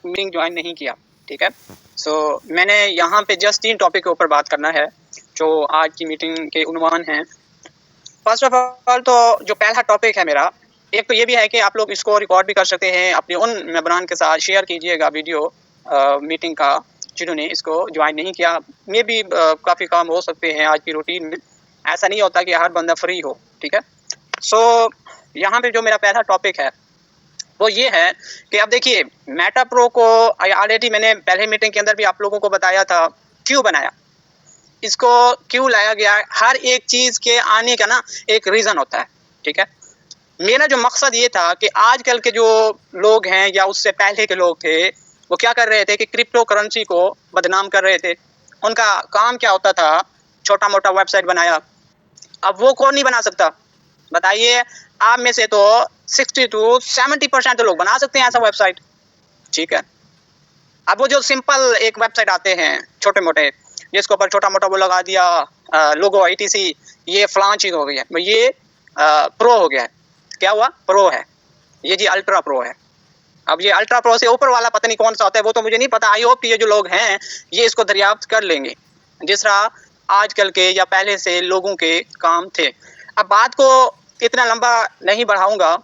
Meeting join नहीं किया, ठीक है। मैंने यहाँ पे जस्ट 3 टॉपिक के ऊपर बात करना है जो आज की मीटिंग के उन्वान हैं। फर्स्ट ऑफ ऑल तो जो पहला टॉपिक है मेरा, एक तो ये भी है कि आप लोग इसको रिकॉर्ड भी कर सकते हैं, अपने उन मेंबरान के साथ शेयर कीजिएगा वीडियो मीटिंग का, जिन्होंने इसको ज्वाइन नहीं किया। मे भी काफ़ी काम हो सकते हैं आज की रूटीन में, ऐसा नहीं होता कि हर बंदा फ्री हो, ठीक है। यहाँ पे जो मेरा पहला टॉपिक है वो ये है कि अब देखिए, मेटा प्रो को ऑलरेडी मैंने पहले मीटिंग के अंदर भी आप लोगों को बताया था क्यों बनाया, इसको क्यों लाया गया। हर एक चीज़ के आने का ना एक रीज़न होता है, ठीक है। मेरा जो मकसद ये था कि आजकल के जो लोग हैं या उससे पहले के लोग थे, वो क्या कर रहे थे कि क्रिप्टो करेंसी को बदनाम कर रहे थे। उनका काम क्या होता था, छोटा मोटा वेबसाइट बनाया। अब वो कौन नहीं बना सकता, बताइए। आप में से तो 60 to 70% तो लोग बना सकते हैं ऐसा वेबसाइट, ठीक है। अब वो जो सिंपल एक वेबसाइट आते हैं छोटे मोटे, जिसके ऊपर छोटा मोटा वो लगा दिया लोगो ITC, ये फलां चीज़ हो गई है, ये प्रो हो गया है। क्या हुआ, प्रो है, ये जी अल्ट्रा प्रो है। अब ये अल्ट्रा प्रो से ऊपर वाला पता नहीं कौन सा होता है, वो तो मुझे नहीं पता। आई होप कि ये जो लोग हैं ये इसको दरियाफ्त कर लेंगे, जिस तरह आजकल के या पहले से लोगों के काम थे। अब बात को इतना लंबा नहीं बढ़ाऊंगा।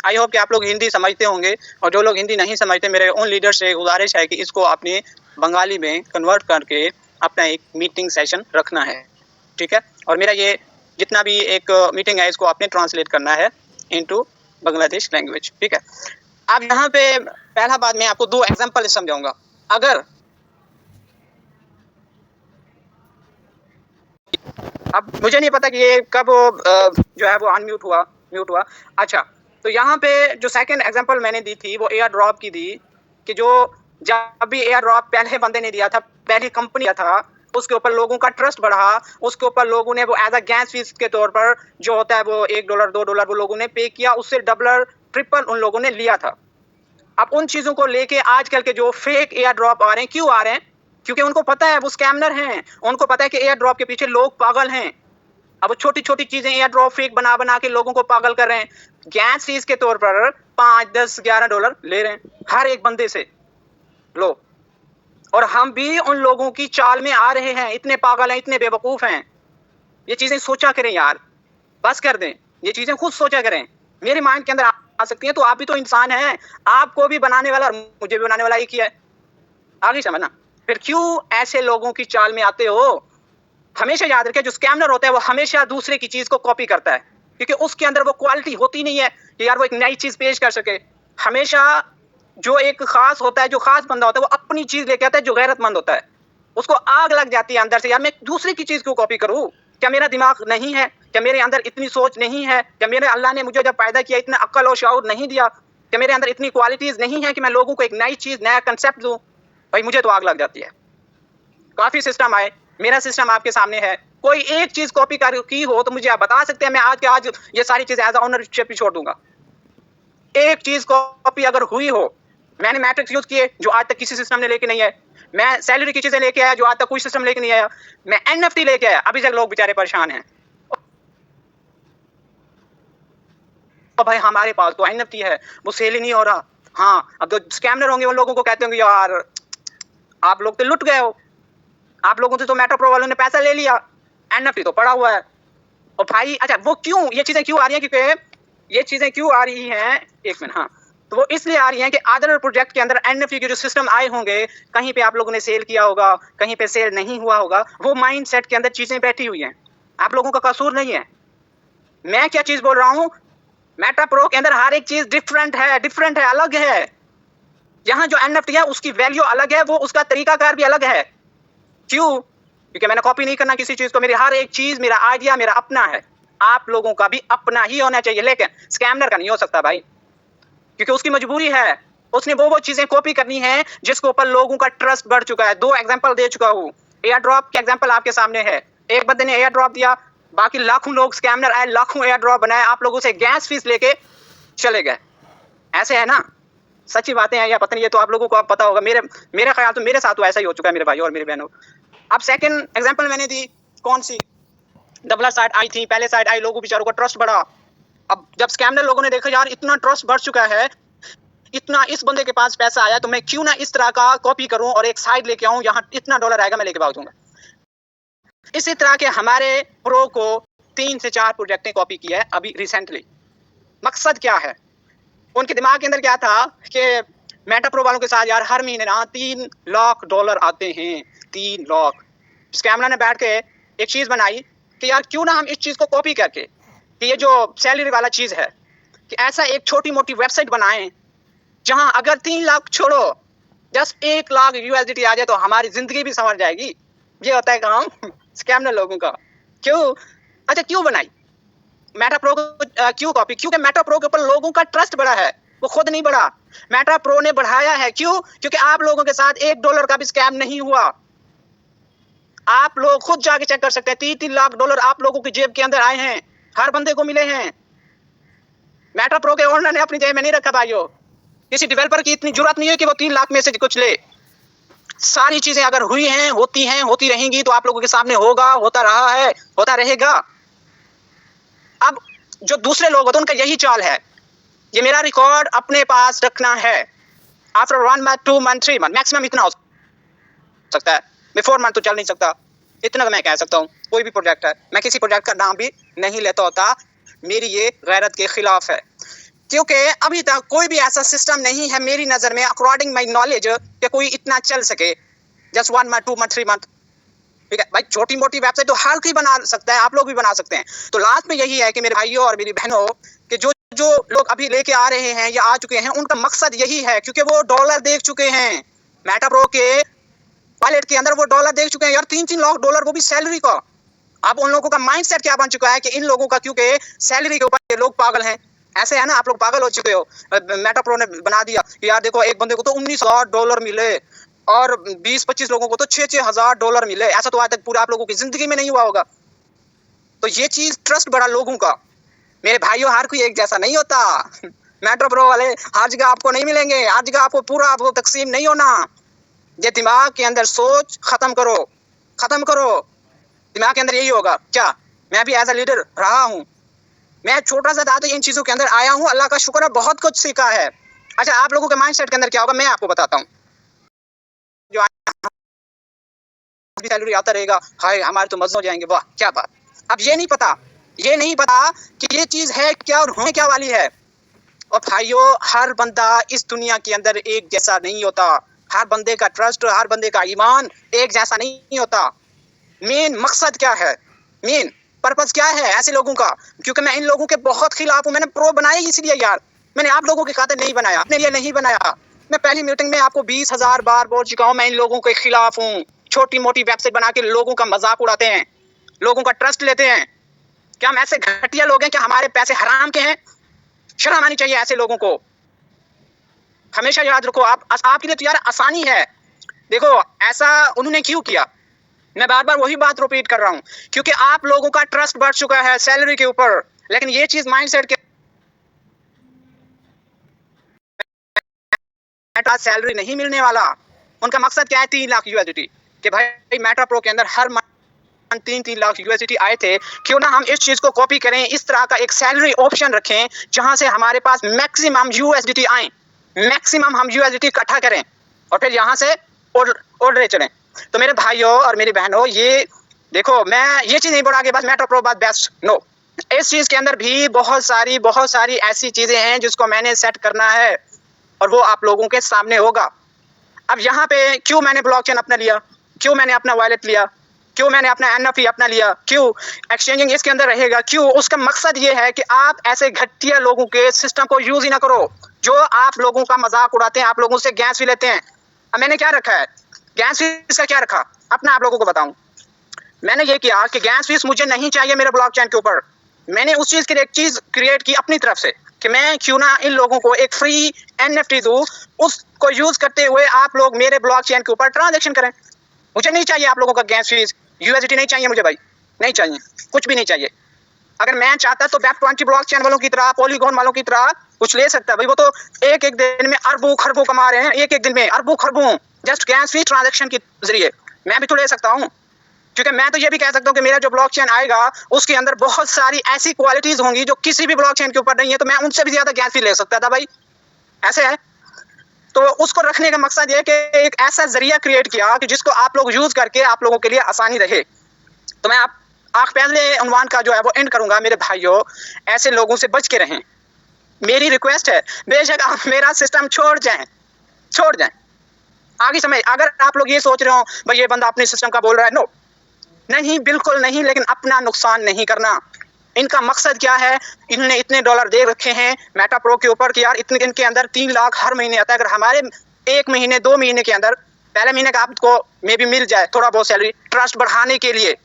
आई होप कि आप लोग हिंदी समझते होंगे, और जो लोग हिंदी नहीं समझते, मेरे उन लीडर से गुजारिश है कि इसको अपने बंगाली में कन्वर्ट करके अपना एक मीटिंग सेशन रखना है, ठीक है। और मेरा ये जितना भी एक मीटिंग है इसको आपने ट्रांसलेट करना है इनटू बांग्लादेश लैंग्वेज, ठीक है। अब यहाँ पे पहला बात मैं आपको 2 एग्जांपल समझाऊंगा। अगर अब मुझे नहीं पता कि ये कब जो है वो अनम्यूट हुआ, म्यूट हुआ। अच्छा, तो यहाँ पे जो सेकंड एग्जांपल मैंने दी थी वो एयर ड्रॉप की दी, कि जो जब भी एयर ड्रॉप पहले बंदे ने दिया था, पहली कंपनी था, उसके ऊपर लोगों का ट्रस्ट बढ़ा, उसके ऊपर लोगों ने वो एज अ गैस फीस के तौर पर जो होता है वो $1 $2 वो लोगों ने पे किया, उससे डबल ट्रिपल उन लोगों ने लिया था। अब उन चीजों को लेके आजकल के जो फेक एयर ड्रॉप आ रहे हैं, क्यों आ रहे हैं? क्योंकि उनको पता है वो स्कैमर हैं, उनको पता है कि एयर ड्रॉप के पीछे लोग पागल हैं। अब वो छोटी छोटी चीजें एयर ड्रॉप फेक बना बना के लोगों को पागल कर रहे हैं। गैस फीस के तौर पर 5 10 $11 ले रहे हैं हर एक बंदे से, लो। और हम भी उन लोगों की चाल में आ रहे हैं, इतने पागल हैं, इतने बेवकूफ हैं। ये चीजें सोचा करें यार, बस कर दें, ये चीजें खुद सोचा करें। मेरे माइंड के अंदर आ सकती हैं, तो आप भी तो इंसान हैं, आपको भी बनाने वाला और मुझे भी बनाने वाला एक ही है। आगे समझना। फिर क्यों ऐसे लोगों की चाल में आते हो? हमेशा याद रखें, जो स्कैमर होता है वो हमेशा दूसरे की चीज को कॉपी करता है, क्योंकि उसके अंदर वो क्वालिटी होती नहीं है कि यार वो एक नई चीज पेश कर सके। हमेशा जो एक खास होता है, जो खास बंदा होता है, वो अपनी चीज लेके आता है, जो गैरतमंद होता है। उसको आग लग जाती है अंदर से, यार मैं दूसरे की चीज क्यों कॉपी करूं? क्या मेरा दिमाग नहीं है? क्या मेरे अंदर इतनी सोच नहीं है? क्या मेरे अल्लाह ने मुझे जब पैदा किया इतना अक्ल और शऊर नहीं दिया? क्या मेरे अंदर इतनी क्वालिटीज नहीं है कि मैं लोगों को एक नई चीज, नया कंसेप्ट दूं? भाई मुझे तो आग लग जाती है। काफी सिस्टम आए, मेरा सिस्टम आपके सामने है। कोई एक चीज कॉपी की हो तो मुझे आप बता सकते हैं, मैं आज के आज ये सारी चीजें एज ऑनरशिप छोड़ दूंगा। एक चीज कॉपी अगर हुई हो, मैंने मैट्रिक्स यूज किए जो आज तक किसी सिस्टम ने लेके नहीं है। मैं सैलरी की चीजें लेके आया जो आज तक कोई सिस्टम लेके नहीं आया। मैं NFT लेके आया, अभी तक लोग बेचारे परेशान हैं। तो भाई हमारे पास तो NFT है, वो सेल ही नहीं हो रहा। हाँ, अब तो स्कैमर होंगे, उन लोगों को कहते होंगे यार आप लोग तो लुट गए हो, आप लोगों से तो मेटा प्रो वालों ने पैसा ले लिया, NFT तो पड़ा हुआ है। और भाई अच्छा, वो क्यों ये चीजें क्यों आ रही हैं? क्योंकि ये चीजें क्यों आ रही हैं, एक मिनट, हाँ, तो वो इसलिए आ रही हैं कि अदर प्रोजेक्ट के अंदर NFT के जो सिस्टम आए होंगे, कहीं पे आप लोगों ने सेल किया होगा, कहीं पे सेल नहीं हुआ होगा, वो माइंड सेट के अंदर चीजें बैठी हुई हैं। आप लोगों का कसूर नहीं है। मैं क्या चीज बोल रहा हूँ, मेटा प्रो के अंदर हर एक चीज डिफरेंट है, अलग है। यहाँ जो NFT है उसकी वैल्यू अलग है, वो उसका तरीकाकार भी अलग है। क्यों? क्योंकि मैंने कॉपी नहीं करना किसी चीज को, मेरी हर एक चीज, मेरा आइडिया मेरा अपना है। आप लोगों का भी अपना ही होना चाहिए, लेकिन स्कैमर का नहीं हो सकता भाई, क्योंकि उसकी मजबूरी है। उसने वो चीजें कॉपी करनी है जिसके ऊपर लोगों का ट्रस्ट बढ़ चुका है। 2 एग्जांपल दे चुका हूँ, एयर ड्रॉप के एग्जांपल आपके सामने है। एक बंदे ने एयर ड्रॉप दिया, बाकी लाखों लोग स्कैमर आए, लाखों एयर ड्रॉप बनाए, आप लोगों से गैस फीस लेके चले गए। ऐसे है ना? सच्ची बातें हैं या पता नहीं, ये तो आप लोगों को आप पता होगा। मेरे ख्याल तो मेरे साथ तो ऐसा ही हो चुका है मेरे भाई और मेरे बहनों। अब सेकंड एग्जांपल मैंने दी, कौन सी? डबल साइड आई थी, पहले साइड आई, लोगों बेचारों का ट्रस्ट बढ़ा। अब जब स्कैमर लोगों ने देखा यार इतना ट्रस्ट बढ़ चुका है, इतना इस बंदे के पास पैसा आया तो मैं क्यों ना इस तरह का कॉपी करूं और एक साइड लेके आऊं, यहाँ इतना डॉलर आएगा मैं लेके भाग दूंगा। इसी तरह के हमारे प्रो को 3 से 4 प्रोजेक्ट ने कॉपी किया है अभी रिसेंटली। मकसद क्या है? उनके दिमाग के अंदर क्या था कि मेटा प्रो वालों के साथ यार हर महीने ना $3 लाख आते हैं, 3 लाख। स्कैमर ने बैठ के एक चीज बनाई कि यार क्यों ना हम इस चीज को कॉपी करके कि ये जो सैलरी वाला चीज है कि ऐसा एक छोटी मोटी वेबसाइट बनाएं जहां अगर 3 लाख छोड़ो जस्ट 1 लाख USDT आ जाए तो हमारी जिंदगी भी संवर जाएगी। ये होता है काम स्कैमर लोगों का। क्यों? अच्छा क्यों बनाई मेटा प्रो को क्यों कॉपी? क्योंकि मेटा प्रो के ऊपर लोगों का ट्रस्ट बढ़ा है, वो खुद नहीं बढ़ा, मेटा प्रो ने बढ़ाया है। क्यों? क्योंकि आप लोगों के साथ $1 का भी स्कैम नहीं हुआ। आप लोग खुद जाके चेक कर सकते हैं, $3 लाख आप लोगों की जेब के अंदर आए हैं, हर बंदे को मिले हैं। मेटा प्रो के ओनर ने अपनी जेब में नहीं रखा भाइयों। किसी डेवलपर की इतनी जरूरत नहीं है कि वो 3 लाख में से कुछ ले। सारी चीजें अगर हुई हैं, होती रहेंगी तो आप लोगों के सामने होगा, होता रहा है, होता रहेगा। अब जो दूसरे लोग होते हैं उनका यही चाल है, ये मेरा रिकॉर्ड अपने पास रखना है। After 1 month, 2 month, 3 month, maximum इतना हो सकता है। मैं 4 मंथ तो चल नहीं सकता, इतना मैं कह सकता हूँ। कोई भी प्रोजेक्ट है, मैं किसी प्रोजेक्ट का नाम भी नहीं लेता होता, मेरी ये गैरत के खिलाफ है। क्योंकि अभी तक कोई भी ऐसा सिस्टम नहीं है मेरी नज़र में, अकॉर्डिंग माई नॉलेज, कि कोई इतना चल सके। जस्ट 1 मंथ, 2 मंथ, 3 मंथ, ठीक है भाई। छोटी मोटी वेबसाइट तो हर कोई बना सकता है, आप लोग भी बना सकते हैं। तो लास्ट में यही है कि मेरे भाइयों और मेरी बहनों कि जो लोग अभी लेके आ रहे हैं या आ चुके हैं, उनका मकसद यही है, क्योंकि वो डॉलर देख चुके हैं। मेटा प्रो के वॉलेट के अंदर वो डॉलर देख चुके हैं यार, $3 लाख, वो भी सैलरी का। अब उन लोगों का माइंडसेट क्या बन चुका है कि इन लोगों का, क्योंकि सैलरी के ऊपर ये लोग पागल हैं। ऐसे है ना, आप लोग पागल हो चुके हो। मेटा प्रो ने बना दिया कि यार देखो, एक बंदे को तो $19,000 मिले और 20-25 लोगों को तो $6,000 मिले। ऐसा तो आज तक पूरा आप लोगों की जिंदगी में नहीं हुआ होगा। तो ये चीज ट्रस्ट बढ़ा लोगों का। मेरे भाइयों, हर कोई एक जैसा नहीं होता। मेटा प्रो वाले हर जगह आपको नहीं मिलेंगे, हर जगह आपको पूरा आपको तकसीम नहीं होना। ये दिमाग के अंदर सोच खत्म करो, खत्म करो। दिमाग के अंदर यही होगा क्या, मैं भी एज अ लीडर रहा हूँ, मैं छोटा सा था तो इन चीजों के अंदर आया हूँ, अल्लाह का शुक्र है, बहुत कुछ सीखा है। अच्छा, आप लोगों के माइंडसेट के अंदर क्या होगा मैं आपको बताता हूँ। जो सैलरी आता रहेगा, हाय हमारे तो मजे हो जाएंगे, वाह क्या बात। अब ये नहीं पता कि ये चीज है क्या और होने क्या वाली है। और भाइयों, हर बंदा इस दुनिया के अंदर एक जैसा नहीं होता। हर बंदे का ट्रस्ट, हर बंदे का ईमान एक जैसा नहीं होता। मेन मकसद क्या है, मेन पर्पस क्या है ऐसे लोगों का? क्योंकि मैं इन लोगों के बहुत खिलाफ हूँ। मैंने प्रो बनाया इसलिए यार, मैंने आप लोगों के खातिर नहीं बनाया, अपने लिए नहीं बनाया। मैं पहली मीटिंग में आपको 20,000 बार बोल चुका हूँ, मैं इन लोगों के खिलाफ हूँ। छोटी मोटी वेबसाइट बना के लोगों का मजाक उड़ाते हैं, लोगों का ट्रस्ट लेते हैं। क्या हम ऐसे घटिया लोग हैं? क्या हमारे पैसे हराम के हैं? शर्म आनी चाहिए ऐसे लोगों को। हमेशा याद रखो, आपके लिए तो यार आसानी है। देखो ऐसा उन्होंने क्यों किया, मैं बार बार वही बात रिपीट कर रहा हूँ, क्योंकि आप लोगों का ट्रस्ट बढ़ चुका है सैलरी के ऊपर। लेकिन ये चीज माइंडसेट के सैलरी नहीं मिलने वाला। उनका मकसद क्या है? 3 लाख USDT कि भाई मेटा प्रो के अंदर हर 3 लाख USDT आए थे, क्यों ना हम इस चीज को कॉपी करें, इस तरह का एक सैलरी ऑप्शन रखें जहां से हमारे पास मैक्सिमम USDT आए, मैक्सिमम हम USDT इकट्ठा करें और फिर यहाँ से ऑर्डर चलें। तो मेरे भाइयों और मेरी बहनों, ये देखो, मैं ये चीज नहीं बोला कि बस मेटा प्रो बात बेस्ट, नो। इस चीज के अंदर भी बहुत सारी ऐसी चीजें हैं जिसको मैंने सेट करना है और वो आप लोगों के सामने होगा। अब यहाँ पे क्यों मैंने ब्लॉकचेन अपना लिया, क्यों मैंने अपना वॉलेट लिया, क्यों मैंने अपना NFT अपना लिया, क्यों एक्सचेंजिंग इसके अंदर रहेगा, क्यों? उसका मकसद ये है कि आप ऐसे घटिया लोगों के सिस्टम को यूज ही ना करो जो आप लोगों का मजाक उड़ाते हैं, आप लोगों से गैस भी लेते हैं। अब मैंने क्या रखा है, गैस फीस का क्या रखा, अपना आप लोगों को बताऊं। मैंने ये किया कि गैस फीस मुझे नहीं चाहिए मेरे ब्लॉकचेन के ऊपर। मैंने उस चीज के लिए एक चीज क्रिएट की अपनी तरफ से कि मैं क्यों ना इन लोगों को एक फ्री NFT दूं, उसको यूज करते हुए आप लोग मेरे ब्लॉकचेन के ऊपर ट्रांजैक्शन करें। मुझे नहीं चाहिए आप लोगों का गैस फीस, USDT नहीं चाहिए मुझे भाई, नहीं चाहिए, कुछ भी नहीं चाहिए। अगर मैं चाहता तो Web20 ब्लॉकचेन वालों की तरह, पॉलीगॉन वालों की तरह कुछ ले सकता भाई। वो तो एक दिन में अरबों खरबों कमा रहे हैं, एक दिन में अरबों खरबों जस्ट गैस फीस ट्रांजैक्शन के जरिए। मैं भी तो ले सकता हूँ, क्योंकि मैं तो ये भी कह सकता हूँ कि मेरा जो ब्लॉकचेन आएगा उसके अंदर बहुत सारी ऐसी क्वालिटीज होंगी जो किसी भी ब्लॉकचेन के ऊपर नहीं है, तो मैं उनसे भी ज्यादा गैस फीस ले सकता था भाई। ऐसे है। तो उसको रखने का मकसद ये कि एक ऐसा जरिया क्रिएट किया कि जिसको आप लोग यूज करके आप लोगों के लिए आसानी रहे। तो मैं आप पहले उन्वान का जो है वो एंड करूंगा। मेरे भाइयों, ऐसे लोगों से बच के रहें। मेरी रिक्वेस्ट है, बेशक आप मेरा सिस्टम छोड़ जाएं। आगे समय अगर आप लोग ये सोच रहे हो भाई ये बंदा अपने सिस्टम का बोल रहा है, नो, नहीं, बिल्कुल नहीं, लेकिन अपना नुकसान नहीं करना। इनका मकसद क्या है? इन्होंने इतने डॉलर दे रखे हैं मेटा प्रो के ऊपर कि यार इतने इनके अंदर 3 लाख हर महीने आता है। अगर हमारे 1 महीने 2 महीने के अंदर, पहले महीने का आपको मे भी मिल जाए थोड़ा बहुत सैलरी ट्रस्ट बढ़ाने के लिए,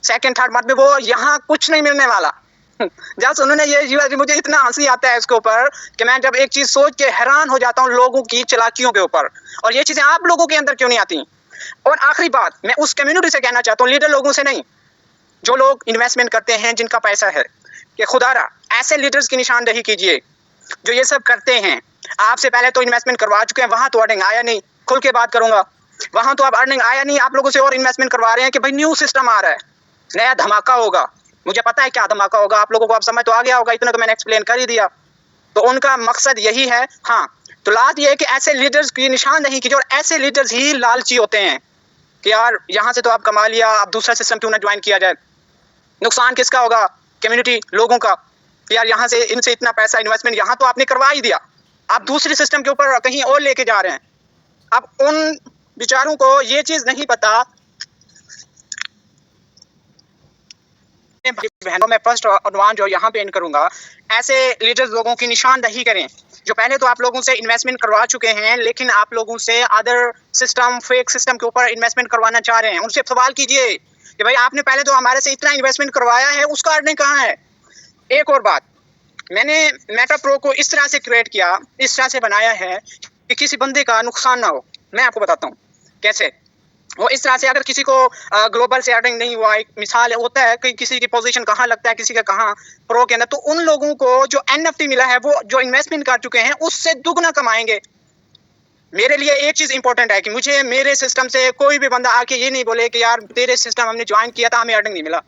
सेकंड थर्ड मंथ में वो यहाँ कुछ नहीं मिलने वाला। जब उन्होंने ये मुझे इतना हंसी आता है इसके ऊपर कि मैं जब एक चीज सोच के हैरान हो जाता हूँ लोगों की चालाकियों के ऊपर, और ये चीजें आप लोगों के अंदर क्यों नहीं आती। और आखिरी बात मैं उस कम्युनिटी से कहना चाहता हूँ, लीडर लोगों से नहीं, जो लोग इन्वेस्टमेंट करते हैं, जिनका पैसा है, कि खुदारा ऐसे लीडर्स की निशानदेही कीजिए जो ये सब करते हैं। आपसे पहले तो इन्वेस्टमेंट करवा चुके हैं, वहां तो अर्निंग आया नहीं, खुल के बात करूंगा, वहां तो अब अर्निंग आया नहीं, आप लोगों से और इन्वेस्टमेंट करवा रहे हैं कि भाई न्यू सिस्टम आ रहा है, नया धमाका होगा। मुझे पता है क्या धमाका होगा, आप लोगों को अब समझ तो आ गया होगा, इतना तो मैंने एक्सप्लेन कर ही दिया। तो उनका मकसद यही है। हाँ, तो लात ये है कि ऐसे लीडर्स की निशानदेही कीजिए, और ऐसे लीडर्स ही लालची होते हैं कि यार यहाँ से तो आप कमा लिया, अब दूसरा सिस्टम क्यों ना ज्वाइन किया जाए। नुकसान किसका होगा? कम्युनिटी लोगों का, कि यार यहाँ से इनसे इतना पैसा इन्वेस्टमेंट यहाँ तो आपने करवा ही दिया, आप दूसरे सिस्टम के ऊपर कहीं और लेके जा रहे हैं। अब उन बेचारों को ये चीज नहीं पता। बहनों, मैं फर्स्ट उन्वान जो यहाँ पे एंड करूंगा, ऐसे लीडर्स लोगों की निशानदेही करें जो पहले तो आप लोगों से इन्वेस्टमेंट करवा चुके हैं, लेकिन आप लोगों से अदर सिस्टम, फेक सिस्टम के ऊपर इन्वेस्टमेंट करवाना चाह रहे हैं। उनसे सवाल कीजिए कि भाई आपने पहले तो हमारे से इतना इन्वेस्टमेंट करवाया है, उसका अर्निंग कहाँ है। एक और बात, मैंने मेटा प्रो को इस तरह से क्रिएट किया, इस तरह से बनाया है कि किसी बंदे का नुकसान ना हो। मैं आपको बताता हूँ कैसे। वो इस तरह से, अगर किसी को ग्लोबल से अर्निंग नहीं हुआ, एक मिसाल होता है कि किसी की पोजीशन कहाँ लगता है, किसी का कहाँ प्रो के अंदर, तो उन लोगों को जो NFT मिला है, वो जो इन्वेस्टमेंट कर चुके हैं उससे दुगना कमाएंगे। मेरे लिए एक चीज इंपॉर्टेंट है कि मुझे मेरे सिस्टम से कोई भी बंदा आके ये नहीं बोले कि यार तेरे सिस्टम हमने ज्वाइन किया था, हमें अर्निंग नहीं मिला।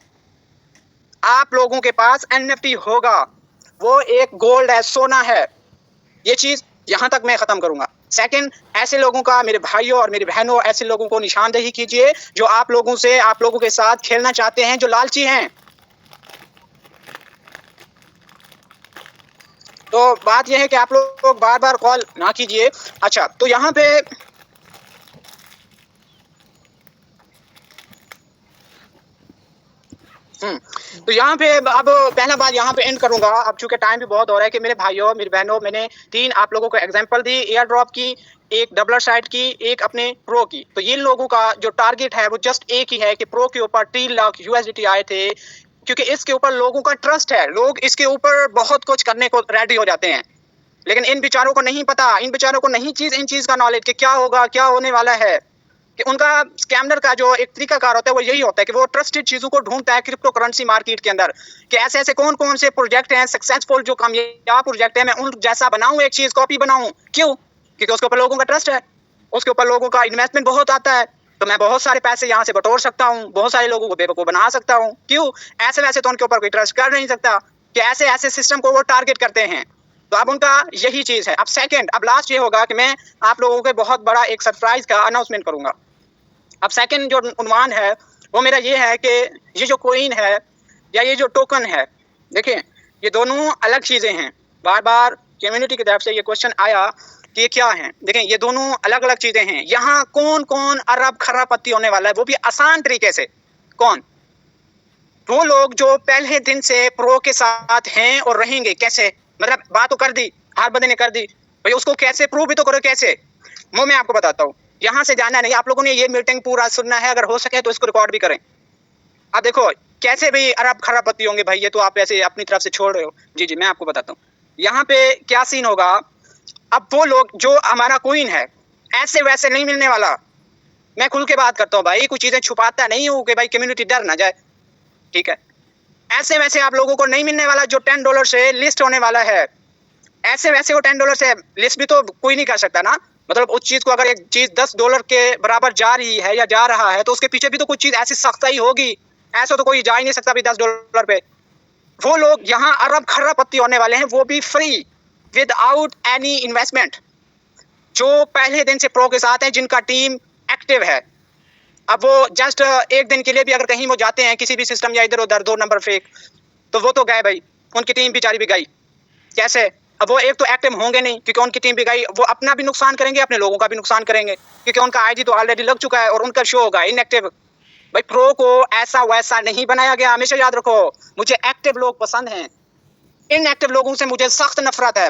आप लोगों के पास NFT होगा, वो एक गोल्ड है, सोना है। ये चीज यहां तक मैं खत्म करूंगा। सेकंड, ऐसे लोगों का, मेरे भाइयों और मेरी बहनों, ऐसे लोगों को निशानदेही कीजिए जो आप लोगों के साथ खेलना चाहते हैं, जो लालची हैं। तो बात यह है कि आप लोग बार बार कॉल ना कीजिए। अच्छा, तो यहाँ पे तो यहाँ पे अब पहला बात यहाँ पे एंड करूंगा, अब चूंकि टाइम भी बहुत हो रहा है, कि मेरे भाइयों मेरी बहनों, मैंने 3 आप लोगों को एग्जांपल दी, एयर ड्रॉप की, एक डबलर साइड की, एक अपने प्रो की। तो ये लोगों का जो टारगेट है वो जस्ट एक ही है कि प्रो के ऊपर 3 लाख USDT आए थे, क्योंकि इसके ऊपर लोगों का ट्रस्ट है, लोग इसके ऊपर बहुत कुछ करने को रेडी हो जाते हैं। लेकिन इन बेचारों को नहीं पता, इन बेचारों को नहीं इन चीज का नॉलेज कि क्या होगा, क्या होने वाला है। कि उनका स्कैमर का जो एक तरीकाकार होता है वो यही होता है कि वो ट्रस्टेड चीजों को ढूंढता है क्रिप्टो करेंसी मार्केट के अंदर, कि ऐसे ऐसे कौन कौन से प्रोजेक्ट हैं सक्सेसफुल, जो कामयाब प्रोजेक्ट है, मैं उन जैसा बनाऊं, एक चीज कॉपी बनाऊं। क्यों? क्योंकि उसके ऊपर लोगों का ट्रस्ट है, उसके ऊपर लोगों का इन्वेस्टमेंट बहुत आता है, तो मैं बहुत सारे पैसे यहाँ से बटोर सकता हूँ, बहुत सारे लोगों को बेवकूफ बना सकता हूँ। क्यों? ऐसे वैसे तो उनके ऊपर कोई ट्रस्ट कर नहीं सकता, कि ऐसे ऐसे सिस्टम को वो टारगेट करते हैं। तो अब उनका यही चीज है। अब सेकंड, अब लास्ट ये होगा कि मैं आप लोगों के बहुत बड़ा एक सरप्राइज का अनाउंसमेंट करूंगा। अब सेकंड जो उन्वान है वो मेरा ये है कि ये जो कोइन है या ये जो टोकन है, देखिए ये दोनों अलग चीज़ें हैं। बार बार कम्युनिटी की तरफ से ये क्वेश्चन आया कि ये क्या है। देखें, ये दोनों अलग अलग चीज़ें हैं। यहाँ कौन कौन अरब खरबपति होने वाला है, वो भी आसान तरीके से। कौन? वो लोग जो पहले दिन से प्रो के साथ हैं और रहेंगे। कैसे? मतलब बात तो कर दी, हर बंदे ने कर दी, भाई उसको कैसे प्रूव भी तो करो। कैसे? वो मैं आपको बताता हूँ। यहाँ से जाना नहीं, आप लोगों ने ये मीटिंग पूरा सुनना है, अगर हो सके तो इसको रिकॉर्ड भी करें। अब देखो कैसे भी अरब खरबपति होंगे भाई, ये तो आप ऐसे अपनी तरफ से छोड़ रहे हो। जी जी, मैं आपको बताता हूँ यहाँ पे क्या सीन होगा। अब वो लोग जो हमारा कोइन है, ऐसे वैसे नहीं मिलने वाला। मैं खुल के बात करता हूँ भाई, कुछ चीजें छुपाता नहीं हूँ कि भाई कम्युनिटी डर ना जाए, ठीक है। ऐसे वैसे आप लोगों को नहीं मिलने वाला जो $10 से लिस्ट होने वाला है। ऐसे वैसे वो $10 से लिस्ट भी तो कोई नहीं कर सकता ना। मतलब उस चीज को, अगर एक चीज $10 के बराबर जा रही है या जा रहा है, तो उसके पीछे भी तो कुछ चीज ऐसी सख्त ही होगी। ऐसा तो कोई जा ही नहीं सकता भी $10 पे। वो लोग यहाँ अरब खरबपति होने वाले हैं, वो भी फ्री, विदाउट एनी इन्वेस्टमेंट। जो पहले दिन से प्रो के साथ हैं, जिनका टीम एक्टिव है। अब वो जस्ट एक दिन के लिए भी अगर कहीं वो जाते हैं किसी भी सिस्टम या इधर उधर 2 नंबर फेक, तो वो तो गए भाई, उनकी टीम बेचारी भी गई। कैसे? अब वो एक तो एक्टिव होंगे नहीं क्योंकि उनकी टीम भी गई, वो अपना भी नुकसान करेंगे, अपने लोगों का भी नुकसान करेंगे क्योंकि उनका आईडी तो ऑलरेडी लग चुका है और उनका शो होगा इनएक्टिव। भाई प्रो को ऐसा वैसा नहीं बनाया गया, हमेशा याद रखो। मुझे एक्टिव लोग पसंद हैं, इनएक्टिव लोगों से मुझे सख्त नफरत है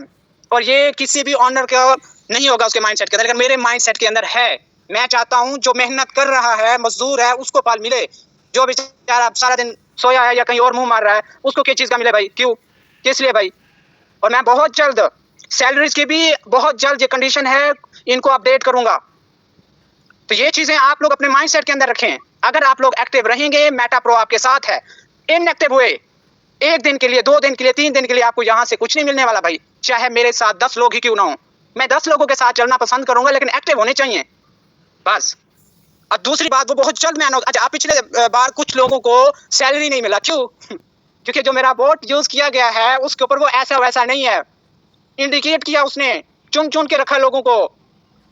और ये किसी भी ऑनर का नहीं होगा उसके माइंडसेट के अंदर, लेकिन मेरे माइंडसेट के अंदर है। मैं चाहता हूं जो मेहनत कर रहा है, मजदूर है, उसको फल मिले। जो बेचारा सारा दिन सोया है या कहीं और मुंह मार रहा है, उसको किस चीज का मिले भाई? क्यों, किस लिए भाई? और मैं बहुत जल्द सैलरीज की भी बहुत जल्द, ये कंडीशन है, इनको अपडेट करूंगा। तो ये चीजें आप लोग अपने माइंडसेट के अंदर रखें। अगर आप लोग एक्टिव रहेंगे, मेटा प्रो आपके साथ है। इनएक्टिव हुए एक दिन के लिए, 2 दिन के लिए, 3 दिन के लिए, आपको यहां से कुछ नहीं मिलने वाला भाई। चाहे मेरे साथ 10 लोग ही क्यों ना हो, मैं 10 लोगों के साथ चलना पसंद करूंगा, लेकिन एक्टिव होने चाहिए बस। और दूसरी बात, वो बहुत जल्द मैं अच्छा, पिछले बार कुछ लोगों को सैलरी नहीं मिला, क्यों? क्योंकि जो मेरा बोट यूज किया गया है उसके ऊपर वो ऐसा वैसा नहीं है, इंडिकेट किया उसने, चुन चुन के रखा लोगों को।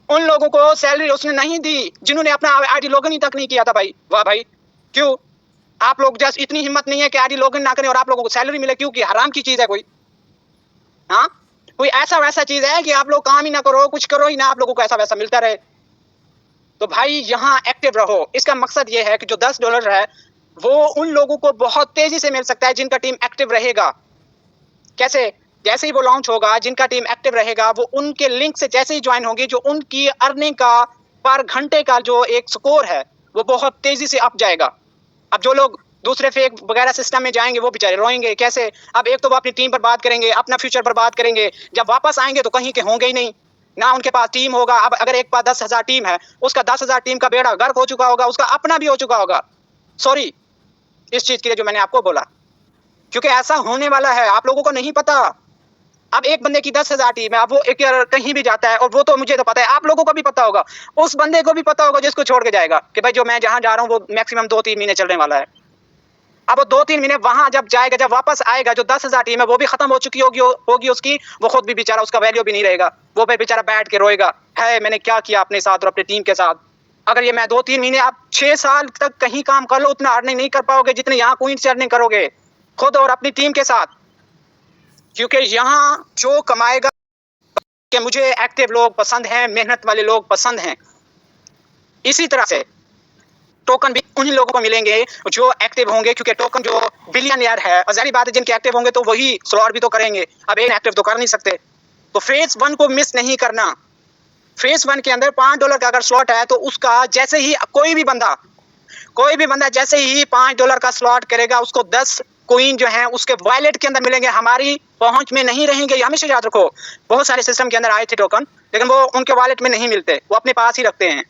उन लोगों को सैलरी उसने नहीं दी जिन्होंने अपना आईडी लॉगिन ही तक नहीं किया था भाई। वाह भाई, क्यों? आप लोग जस्ट इतनी हिम्मत नहीं है कि आईडी लॉगिन ना करें और आप लोगों को सैलरी मिले, क्योंकि हराम की चीज है कोई? हाँ, कोई ऐसा वैसा चीज है कि आप लोग काम ही ना करो, कुछ करो ही ना, आप लोगों को ऐसा वैसा मिलता रहे? तो भाई यहाँ एक्टिव रहो। इसका मकसद ये है कि जो $10 है वो उन लोगों को बहुत तेजी से मिल सकता है जिनका टीम एक्टिव रहेगा। कैसे? जैसे ही वो लॉन्च होगा, जिनका टीम एक्टिव रहेगा वो उनके लिंक से जैसे ही ज्वाइन होंगे, जो उनकी अर्निंग का पर घंटे का जो एक स्कोर है वो बहुत तेजी से अप जाएगा। अब जो लोग दूसरे फेक वगैरह सिस्टम में जाएंगे वो बेचारे रोएंगे। कैसे? अब एक तो वो अपनी टीम पर बात करेंगे, अपना फ्यूचर पर बात करेंगे, जब वापस आएंगे तो कहीं के होंगे ही नहीं ना, उनके पास टीम होगा। अब अगर एक पास 10,000 टीम है, उसका 10,000 टीम का बेड़ा गर्क हो चुका होगा, उसका अपना भी हो चुका होगा। सॉरी इस चीज के लिए जो मैंने आपको बोला, क्योंकि ऐसा होने वाला है, आप लोगों को नहीं पता। अब एक बंदे की 10,000 टीम है, अब वो एक कहीं भी जाता है, और वो तो मुझे तो पता है, आप लोगों को भी पता होगा, उस बंदे को भी पता होगा जिसको छोड़ के जाएगा कि भाई जो मैं जहां जा रहा हूं वो मैक्सिमम 2-3 महीने चलने वाला है। अब वो 2-3 महीने वहां जब जाएगा, जब वापस आएगा, जो 10,000 टीम है वो भी खत्म हो चुकी होगी उसकी, वो खुद भी बेचारा, उसका वैल्यू भी नहीं रहेगा, वो फिर बेचारा बैठ के रोएगा, है मैंने क्या किया अपने साथ और अपनी टीम के साथ। अगर ये मैं 2-3 महीने, आप 6 साल तक कहीं काम कर लो, उतना अर्निंग नहीं कर पाओगे जितने यहाँ क्वीन से अर्निंग करोगे खुद और अपनी टीम के साथ। क्योंकि यहाँ जो कमाएगा, कि मुझे एक्टिव लोग पसंद हैं, मेहनत वाले लोग पसंद हैं। इसी तरह से टोकन भी उन्हीं लोगों को मिलेंगे जो एक्टिव होंगे, क्योंकि टोकन जो बिलियनियर है, और जाहिर बात है जिनके एक्टिव होंगे तो वही स्लॉट भी तो करेंगे। अब एक एक्टिव तो कर नहीं सकते, तो फेज 1 को मिस नहीं करना। फेज 1 के अंदर $5 का अगर स्लॉट है तो उसका जैसे ही कोई भी बंदा जैसे ही $5 का स्लॉट करेगा, उसको 10 कोइन जो है उसके वॉलेट के अंदर मिलेंगे, हमारी पहुंच में नहीं रहेंगे। हमेशा याद रखो, बहुत सारे सिस्टम के अंदर आए थे टोकन, लेकिन वो उनके वॉलेट में नहीं मिलते, वो अपने पास ही रखते हैं।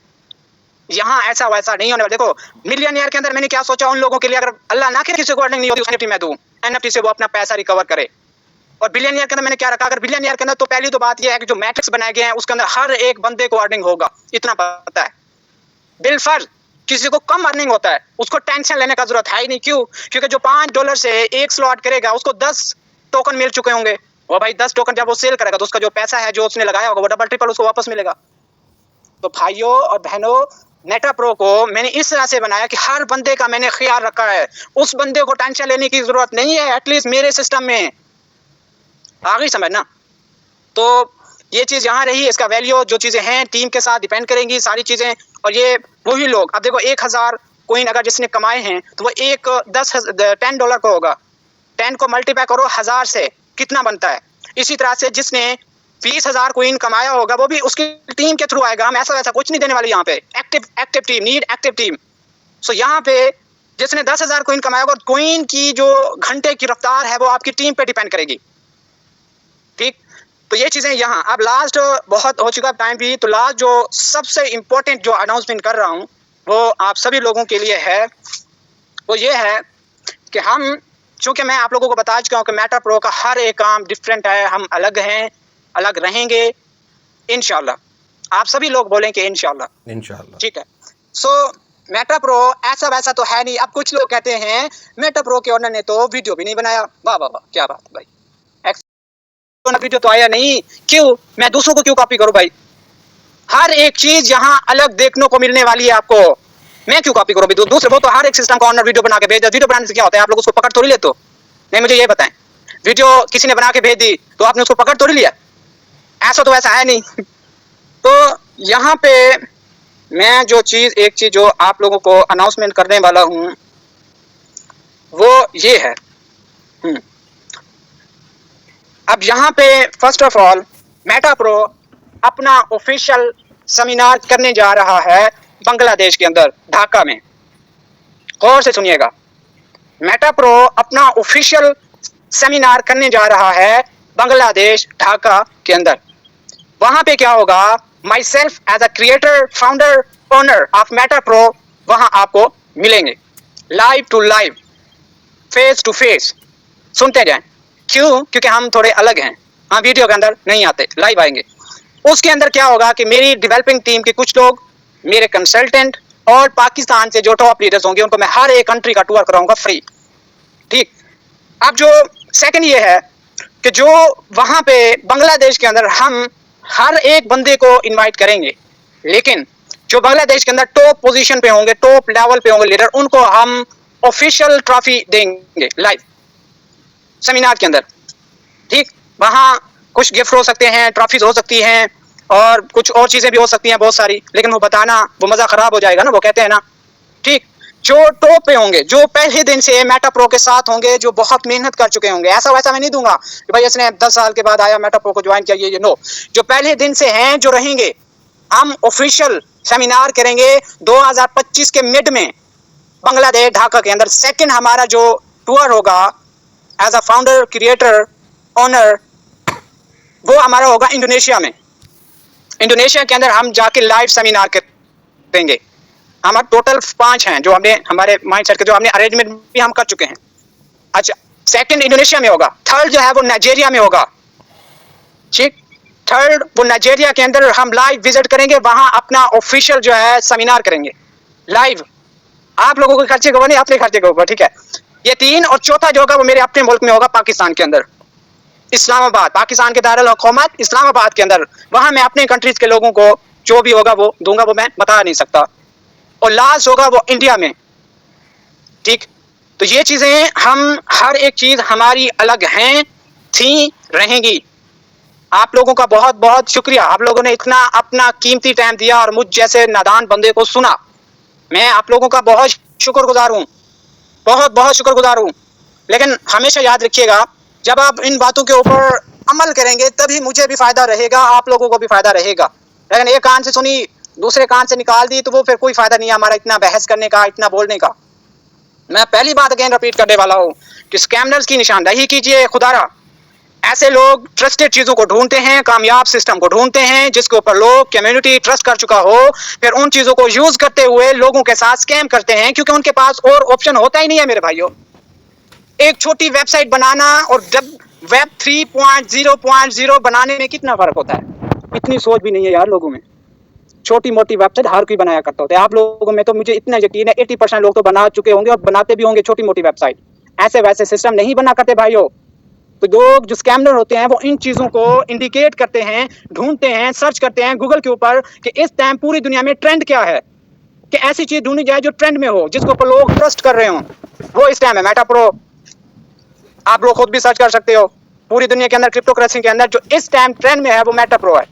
यहाँ ऐसा वैसा नहीं होने वाला। देखो मिलियनियर के अंदर मैंने क्या सोचा, उन लोगों के लिए, अगर अल्लाह ना करे किसी को अर्निंग नहीं होती, एनएफटी मैं दूं, एनएफटी से वो अपना पैसा रिकवर करे। और बिलियनियर के अंदर मैंने क्या रखा, अगर बिलियनियर के अंदर, तो पहली तो बात यह है कि जो मैट्रिक्स बनाए गए हैं उसके अंदर हर एक बंदे को अर्निंग होगा, इतना पता है। बिलफर्ज किसी को कम अर्निंग होता है, उसको टेंशन लेने का जरूरत है ही नहीं। क्यों? क्योंकि जो $5 से एक स्लॉट करेगा उसको 10 टोकन मिल चुके होंगे। वो भाई 10 टोकन जब वो सेल करेगा तो उसका जो पैसा है जो उसने लगाया होगा वो डबल ट्रिपल उसको वापस मिलेगा। तो भाइयों और बहनों, मेटा प्रो को मैंने इस तरह से बनाया कि हर बंदे का मैंने ख्याल रखा है, उस बंदे को टेंशन लेने की जरूरत नहीं है, एटलीस्ट मेरे सिस्टम में। आ गई समझ ना? तो ये चीज यहाँ रही, इसका वैल्यू जो चीजें हैं टीम के साथ डिपेंड करेंगी सारी चीजें। और ये वही लोग, अब देखो 1000 कोइन अगर जिसने कमाए हैं तो वो एक $10 को होगा, 10 को मल्टीप्लाई करो 1000 से, कितना बनता है? इसी तरह से जिसने 20,000 कोइन कमाया होगा वो भी उसकी टीम के थ्रू आएगा। हम ऐसा वैसा कुछ नहीं देने वाले यहाँ पे। Active team, need active team. So यहाँ पे जिसने 10,000 कोइन कमाया होगा, कोइन की जो घंटे की रफ्तार है वो आपकी टीम पे डिपेंड करेगी। ठीक, तो ये चीजें यहाँ। अब लास्ट बहुत हो चुका टाइम भी, तो लास्ट जो सबसे इम्पोर्टेंट जो अनाउंसमेंट कर रहा हूँ वो आप सभी लोगों के लिए है, वो ये है कि हम, चूंकि मैं आप लोगों को बता चुका हूँ कि मेटा प्रो का हर एक काम डिफरेंट है, हम अलग हैं, अलग रहेंगे इंशाल्लाह। आप सभी लोग बोलें कि इंशाल्लाह, ठीक है। सो मेटा प्रो ऐसा वैसा तो है नहीं। अब कुछ लोग कहते हैं मेटा प्रो के ओनर ने तो वीडियो भी नहीं बनाया। वाह वाह वाह, क्या बात है भाई, वीडियो तो आया नहीं, क्यों? मैं दूसरों को क्यों कॉपी करूं भाई? हर एक चीज यहाँ अलग देखने को मिलने वाली है आपको। मैं क्यों कॉपी करूँ? दूसरे वो तो हर एक सिस्टम का ऑनर वीडियो बना के भेज दे। वीडियो बनाने से क्या होता है? आप लोग उसको पकड़ थोड़ी लेते हो। नहीं, मुझे ये बताएं, वीडियो किसी ने बना के भेज दी तो आपने उसको पकड़ थोड़ी लिया? ऐसा तो वैसा है नहीं। तो यहाँ पे मैं जो चीज, एक चीज जो आप लोगों को अनाउंसमेंट करने वाला हूँ वो ये है। अब यहाँ पे first of all Meta pro अपना ऑफिशियल सेमिनार करने जा रहा है बांग्लादेश के अंदर, ढाका में। गौर से सुनिएगा, मेटा प्रो अपना ऑफिशियल सेमिनार करने जा रहा है बांग्लादेश, ढाका के अंदर। वहां पे क्या होगा? Myself as a creator, founder, owner of Meta Pro वहां आपको मिलेंगे, live to live, face to face. सुनते जाएं। क्यों? क्योंकि हम थोड़े अलग हैं, हम वीडियो के अंदर नहीं आते, लाइव आएंगे। उसके अंदर क्या होगा कि मेरी डेवलपिंग टीम के कुछ लोग, मेरे कंसल्टेंट और पाकिस्तान से जो टॉप लीडर्स होंगे उनको मैं हर एक कंट्री का टूर कराऊंगा फ्री। ठीक। अब जो सेकंड ये है कि जो वहां पे बांग्लादेश के अंदर हम हर एक बंदे को इनवाइट करेंगे, लेकिन जो बांग्लादेश के अंदर टॉप पोजीशन पे होंगे, टॉप लेवल पे होंगे लीडर, उनको हम ऑफिशियल ट्रॉफी देंगे लाइव सेमिनार के अंदर। ठीक। वहां कुछ गिफ्ट हो सकते हैं, ट्रॉफीज हो सकती हैं और कुछ और चीजें भी हो सकती हैं बहुत सारी, लेकिन वो बताना वो मजा खराब हो जाएगा ना, वो कहते हैं ना। ठीक। जो टॉप पे होंगे, जो पहले दिन से मेटा प्रो के साथ होंगे, जो बहुत मेहनत कर चुके होंगे, ऐसा वैसा मैं नहीं दूंगा कि भाई इसने 10 साल के बाद आया मेटा प्रो को ज्वाइन किया, ये नो। जो पहले दिन से हैं, जो रहेंगे, हम ऑफिशियल सेमिनार करेंगे 2025 के मिड में बांग्लादेश, ढाका के अंदर। सेकंड हमारा जो टूर होगा as a founder, creator, owner, वो हमारा होगा इंडोनेशिया में। इंडोनेशिया के अंदर हम जाके लाइव सेमिनार करेंगे। हमारे टोटल 5 हैं जो हमने हमारे माइंडसेट के, जो हमने अरेंजमेंट भी हम कर चुके हैं। अच्छा, सेकंड इंडोनेशिया में होगा। थर्ड जो है वो नाइजीरिया में होगा। ठीक। थर्ड वो नाइजीरिया के अंदर हम लाइव विजिट करेंगे, वहां अपना ऑफिशियल जो है सेमिनार करेंगे लाइव, आप लोगों के खर्चे के ऊपर नहीं, अपने खर्चे के ऊपर। ठीक है। ये 3। और चौथा जो होगा वो मेरे अपने मुल्क में होगा, पाकिस्तान के अंदर, इस्लामाबाद, पाकिस्तान के दारुल हुकूमत इस्लामाबाद के अंदर। वहां मैं अपने कंट्रीज के लोगों को जो भी होगा वो दूंगा, वो मैं बता नहीं सकता। और लास्ट होगा वो इंडिया में। ठीक। तो ये चीजें, हम हर एक चीज हमारी अलग हैं, थी, रहेंगी। आप लोगों का बहुत बहुत शुक्रिया, आप लोगों ने इतना अपना कीमती टाइम दिया और मुझ जैसे नादान बंदे को सुना। मैं आप लोगों का बहुत शुक्रगुजार हूँ, बहुत बहुत शुक्रगुजार हूँ। लेकिन हमेशा याद रखिएगा, जब आप इन बातों के ऊपर अमल करेंगे तभी मुझे भी फायदा रहेगा, आप लोगों को भी फायदा रहेगा। लेकिन एक कान से सुनी, दूसरे कान से निकाल दी, तो वो फिर कोई फायदा नहीं है हमारा इतना बहस करने का, इतना बोलने का। मैं पहली बात अगेन रिपीट करने वाला हूँ कि स्कैमर्स की निशानदेही कीजिए। खुदारा, ऐसे लोग ट्रस्टेड चीजों को ढूंढते हैं, कामयाब सिस्टम को ढूंढते हैं जिसके ऊपर लोग, कम्युनिटी ट्रस्ट कर चुका हो, फिर उन चीजों को यूज करते हुए लोगों के साथ स्कैम करते हैं, क्योंकि उनके पास और ऑप्शन होता ही नहीं है मेरे भाइयों। एक छोटी वेबसाइट बनाना और जब वेब 3.0.0 बनाने में कितना फर्क होता है? इतनी सोच भी नहीं है यार लोगों में। छोटी मोटी वेबसाइट हर कोई बनाया करता होता है। आप लोगों में तो मुझे इतना यकीन है 80% लोग तो बना चुके होंगे और बनाते भी होंगे छोटी मोटी वेबसाइट। ऐसे वैसे सिस्टम नहीं बना करते भाइयों। तो लोग जो स्कैमर होते हैं वो इन चीजों को इंडिकेट करते हैं, ढूंढते हैं, सर्च करते हैं गूगल के ऊपर कि इस टाइम पूरी दुनिया में ट्रेंड क्या है, कि ऐसी चीज ढूंढी जाए जो ट्रेंड में हो, जिसके ऊपर लोग ट्रस्ट कर रहे हो। वो इस टाइम है मेटा प्रो। आप लोग खुद भी सर्च कर सकते हो, पूरी दुनिया के अंदर क्रिप्टो करेंसी के अंदर जो इस टाइम ट्रेंड में है वो मेटा प्रो है।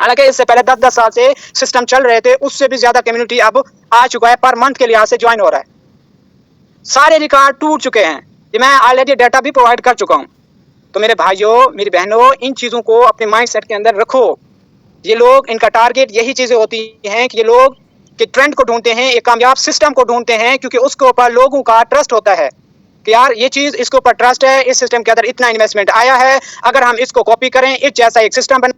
हालांकि इससे पहले 10-10 साल से सिस्टम चल रहे थे, उससे भी ज्यादा कम्युनिटी अब आ चुका है, पर मंथ के लिहाज से ज्वाइन हो रहा है। सारे रिकॉर्ड टूट चुके हैं, ये मैं ऑलरेडी डाटा भी प्रोवाइड कर चुका हूँ। तो मेरे भाइयों, मेरी बहनों, इन चीज़ों को अपने माइंडसेट के अंदर रखो। ये लोग, इनका टारगेट यही चीज़ें होती हैं कि ये लोग कि ट्रेंड को ढूंढते हैं, एक कामयाब सिस्टम को ढूंढते हैं, क्योंकि उसके ऊपर लोगों का ट्रस्ट होता है कि यार ये चीज़, इसके ऊपर ट्रस्ट है, इस सिस्टम के अंदर इतना इन्वेस्टमेंट आया है, अगर हम इसको कॉपी करें, इस जैसा एक सिस्टम बना